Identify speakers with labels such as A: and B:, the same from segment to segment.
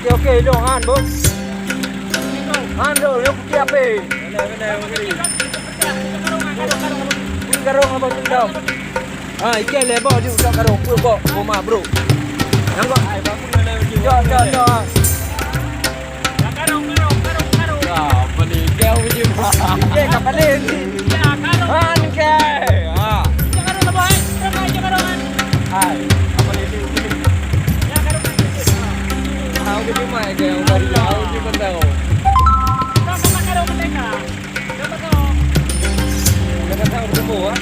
A: Okey, jom Han bos. Han tu, dia pergi apa? Benar. Karung apa tu dah? Ikan lebar dia usah karung. Pukul rumah bro. Yang kau ai baku nak lewat. Jom. Karung. Apa ni? Kau punya. Ikan kapal ni. Ya, karung. Han ke. Karung apa? Karung. Hai. Apa ni? Tahu ke mai ke yang baru tahu je kan tahu. Kau makan orang mereka. Dapat tahu. Dapat tahu semua ah.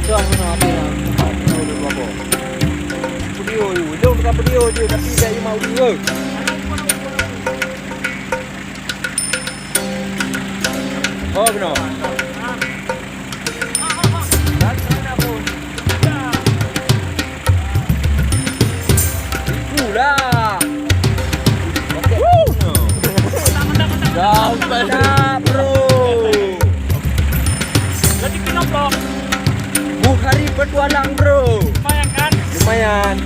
A: Jom nak apa? Tahu dulu apa. Video you, jom kita video je tapi dia mau dia. Oh benar. Dapat bro.
B: Jadi kenapa?
A: Buhari bertualang bro.
B: Lumayan kan?
A: Lumayan.